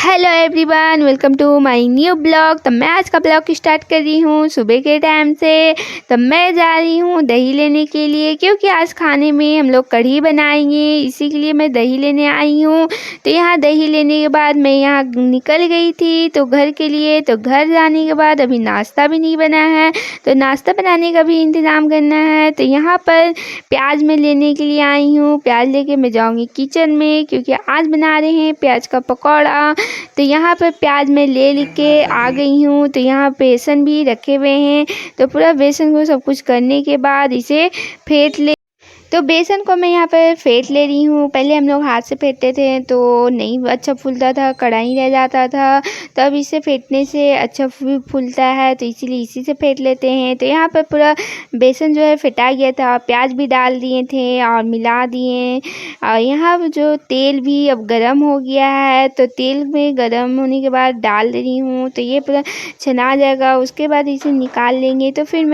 Hello everyone, welcome to my new blog. तो मैं आज का ब्लॉग स्टार्ट कर रही हूँ सुबह के टाइम से। तो मैं जा रही हूँ दही लेने के लिए, क्योंकि आज खाने में हम लोग कढ़ी बनाएंगे, इसी के लिए मैं दही लेने आई हूँ। तो यहाँ दही लेने के बाद मैं यहाँ निकल गई थी तो घर के लिए। तो घर जाने के बाद अभी नाश्ता भी नहीं बना है, तो नाश्ता बनाने का भी इंतज़ाम करना है। तो यहाँ पर प्याज मैं लेने के लिए आई हूँ। प्याज लेके मैं जाऊँगी किचन में, क्योंकि आज बना रहे हैं प्याज का पकौड़ा। तो यहाँ पर प्याज मैं ले के आ गई हूँ। तो यहाँ बेसन भी रखे हुए हैं, तो पूरा बेसन को सब कुछ करने के बाद इसे फेंट ले। तो बेसन को मैं यहाँ पर फेंट ले रही हूँ। पहले हम लोग हाथ से फेंटते थे तो नहीं अच्छा फूलता था, कढ़ाई रह जाता था। तब इसे फेंटने से अच्छा फूलता है, तो इसीलिए इसी से फेंट लेते हैं। तो यहाँ पर पूरा बेसन जो है फेंटा गया था, प्याज भी डाल दिए थे और मिला दिए। और यहाँ जो तेल भी अब गरम हो गया है, तो तेल में गरम होने के बाद डाल दे रही हूँ। तो ये पूरा छना जाएगा, उसके बाद इसे निकाल लेंगे। तो फिर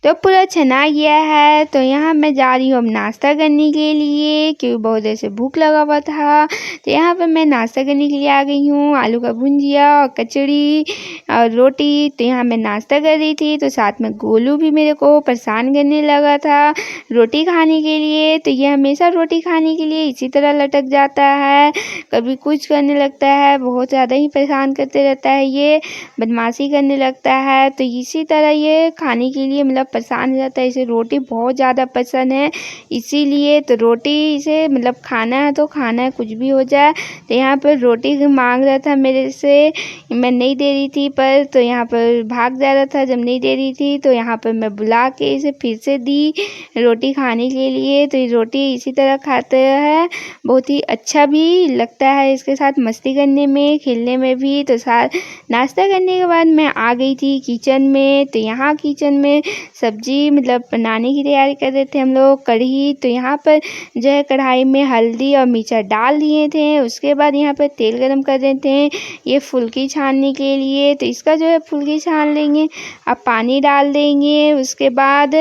तो पूरा छना गया है। तो यहाँ मैं जा रही हूँ अब नाश्ता करने के लिए, क्योंकि बहुत देर से भूख लगा हुआ था। तो यहाँ पर मैं नाश्ता करने के लिए आ गई हूँ। आलू का भुंजिया और कचड़ी और रोटी। तो यहाँ मैं नाश्ता कर रही थी, तो साथ में गोलू भी मेरे को परेशान करने लगा था रोटी खाने के लिए। तो ये हमेशा रोटी खाने के लिए इसी तरह लटक जाता है, कभी कुछ करने लगता है, बहुत ज़्यादा ही परेशान करते रहता है, ये बदमाशी करने लगता है। तो इसी तरह ये खाने के लिए मतलब परेशान हो जाता है। इसे रोटी बहुत ज़्यादा पसंद है, इसीलिए तो रोटी इसे मतलब खाना है तो खाना है, कुछ भी हो जाए। तो यहाँ पर रोटी मांग रहा था मेरे से, मैं नहीं दे रही थी, पर तो यहाँ पर भाग जा रहा था जब नहीं दे रही थी। तो यहाँ पर मैं बुला के इसे फिर से दी रोटी खाने के लिए। तो ये रोटी इसी तरह खाते हैं, बहुत ही अच्छा भी लगता है इसके साथ मस्ती करने में, खेलने में भी। तो साथ नाश्ता करने के बाद मैं आ गई थी किचन में। तो यहाँ किचन में सब्जी मतलब बनाने की तैयारी कर रहे थे हम लोग, कढ़ी। तो यहाँ पर जो है कढ़ाई में हल्दी और मिर्चा डाल दिए थे। उसके बाद यहाँ पर तेल गरम कर रहे थे ये फुल्की छानने के लिए। तो इसका जो है फुल्की छान लेंगे, अब पानी डाल देंगे। उसके बाद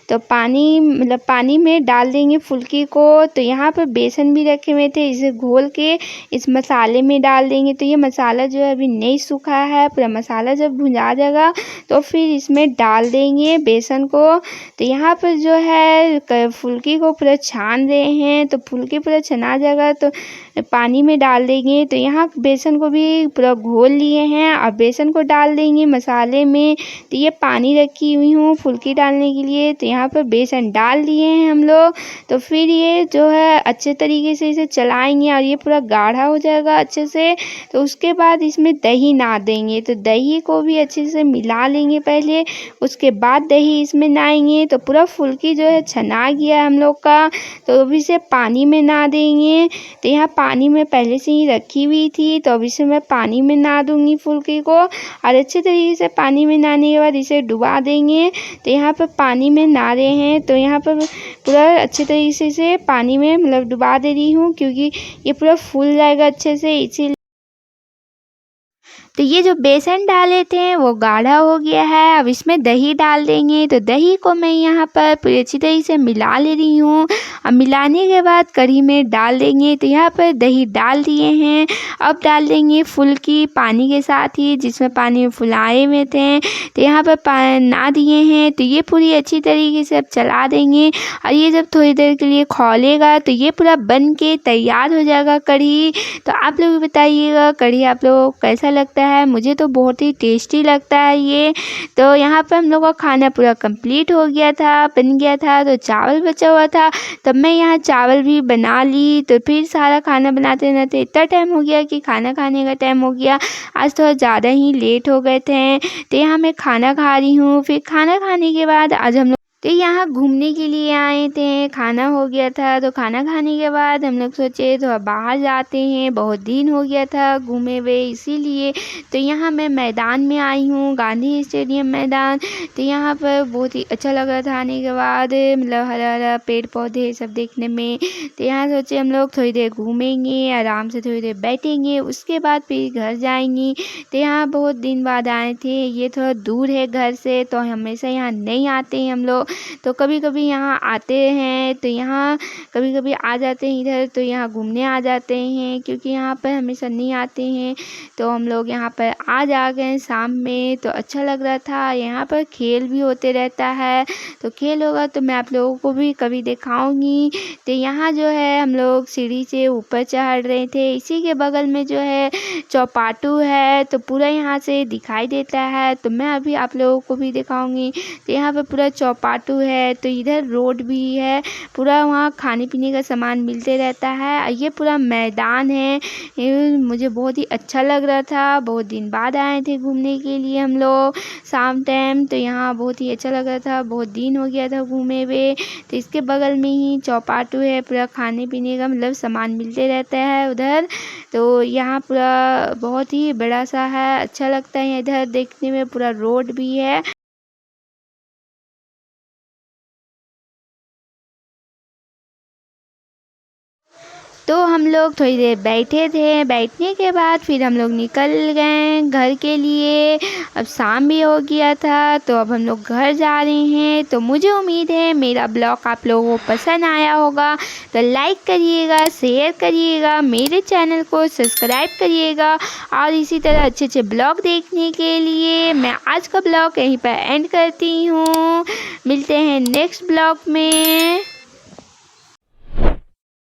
तो पानी मतलब पानी में डाल देंगे फुल्की को। तो यहाँ पर बेसन भी रखे हुए थे, इसे घोल के इस मसाले में डाल देंगे। तो ये मसाला जो है अभी नहीं सूखा है, पूरा मसाला जब भुंजा जाएगा तो फिर इसमें डाल देंगे बेसन को। तो यहाँ पर जो है फुल्की को पूरा छान रहे हैं। तो फुल्की पूरा छना जाएगा तो पानी में डाल देंगे। तो यहाँ बेसन को भी पूरा घोल लिए हैं और बेसन को डाल देंगे मसाले में। तो ये पानी रखी हुई हूँ फुल्की डालने के लिए। तो यहाँ पर बेसन डाल दिए हैं हम लोग। तो फिर ये जो है अच्छे तरीके से इसे चलाएंगे और ये पूरा गाढ़ा हो जाएगा अच्छे से। तो उसके बाद इसमें दही ना देंगे, तो दही को भी अच्छे से मिला लेंगे पहले, उसके बाद दही इसमें नाएंगे। तो पूरा फुल्की जो है छना गया हम लोग का, तो अभी इसे पानी में ना देंगे। तो यहाँ पानी में पहले से ही रखी हुई थी, तो अभी से मैं पानी में ना दूंगी फुल्की को, और अच्छे तरीके से पानी में नहाने के बाद इसे डुबा देंगे। तो यहाँ पर पानी में नहा रहे हैं, तो यहाँ पर पूरा अच्छे तरीके से पानी में मतलब डुबा दे रही हूँ, क्योंकि ये पूरा फूल जाएगा अच्छे से, इसीलिए। तो ये जो बेसन डाले थे वो गाढ़ा हो गया है, अब इसमें दही डाल देंगे। तो दही को मैं यहाँ पर पूरी अच्छी तरीके से मिला ले रही हूँ, और मिलाने के बाद कढ़ी में डाल देंगे। तो यहाँ पर दही डाल दिए हैं, अब डाल देंगे फुल्की पानी के साथ ही, जिसमें पानी फुलाए हुए थे। तो यहाँ पर ना दिए हैं, तो ये पूरी अच्छी तरीके से अब चला देंगे। और ये जब थोड़ी देर के लिए खौलेगा तो ये पूरा बन के तैयार हो जाएगा कढ़ी। तो आप लोग बताइएगा कढ़ी आप लोगों को कैसा लगता है, मुझे तो बहुत ही टेस्टी लगता है ये। तो यहाँ पर हम लोग का खाना पूरा कंप्लीट हो गया था, बन गया था। तो चावल बचा हुआ था, तब मैं यहाँ चावल भी बना ली। तो फिर सारा खाना बनाते बनाते इतना टाइम हो गया कि खाना खाने का टाइम हो गया। आज थोड़ा ज़्यादा ही लेट हो गए थे। तो यहाँ मैं खाना खा रही हूँ। फिर खाना खाने के बाद आज हम लोग तो यहाँ घूमने के लिए आए थे, खाना हो गया था। तो खाना खाने के बाद हम लोग सोचे थोड़ा बाहर जाते हैं, बहुत दिन हो गया था घूमे हुए, इसीलिए। तो यहाँ मैं मैदान में आई हूँ, गांधी स्टेडियम मैदान। तो यहाँ पर बहुत ही अच्छा लग रहा था आने के बाद, मतलब हरा हरा पेड़ पौधे सब देखने में। तो यहाँ सोचे हम लोग थोड़ी देर घूमेंगे, आराम से थोड़ी देर बैठेंगे, उसके बाद फिर घर जाएंगी। तो यहाँ बहुत दिन बाद आए थे, ये थोड़ा दूर है घर से, तो हमेशा यहाँ नहीं आते हैं हम लोग। तो कभी कभी यहाँ आते हैं, तो यहाँ कभी कभी आ जाते हैं इधर, तो यहाँ घूमने आ जाते हैं, क्योंकि यहाँ पर हमेशा नहीं आते हैं। तो हम लोग यहाँ पर आज आ गए शाम में, तो अच्छा लग रहा था। यहाँ पर खेल भी होते रहता है, तो खेल होगा तो मैं आप लोगों को भी कभी दिखाऊंगी। तो यहाँ जो है हम लोग सीढ़ी से ऊपर चढ़ रहे थे, इसी के बगल में जो है चौपाटू है, तो पूरा यहाँ से दिखाई देता है, तो मैं अभी आप लोगों को भी दिखाऊंगी। तो यहाँ पे पूरा चौपाटू है, तो इधर रोड भी है, पूरा वहाँ खाने पीने का सामान मिलते रहता है। ये पूरा मैदान है, ये मुझे बहुत ही अच्छा लग रहा था। बहुत दिन बाद आए थे घूमने के लिए हम लोग शाम टाइम, तो यहाँ बहुत ही अच्छा लग रहा था, बहुत दिन हो गया था घूमे हुए। तो इसके बगल में ही चौपाटू है, पूरा खाने पीने का मतलब सामान मिलते रहता है उधर। तो यहाँ पूरा बहुत ही बड़ा सा है, अच्छा लगता है इधर देखने में, पूरा रोड भी है। तो हम लोग थोड़ी देर बैठे थे, बैठने के बाद फिर हम लोग निकल गए घर के लिए। अब शाम भी हो गया था, तो अब हम लोग घर जा रहे हैं। तो मुझे उम्मीद है मेरा ब्लॉग आप लोगों को पसंद आया होगा, तो लाइक करिएगा, शेयर करिएगा, मेरे चैनल को सब्सक्राइब करिएगा। और इसी तरह अच्छे अच्छे ब्लॉग देखने के लिए मैं आज का ब्लॉग यहीं पर एंड करती हूँ। मिलते हैं नेक्स्ट ब्लॉग में।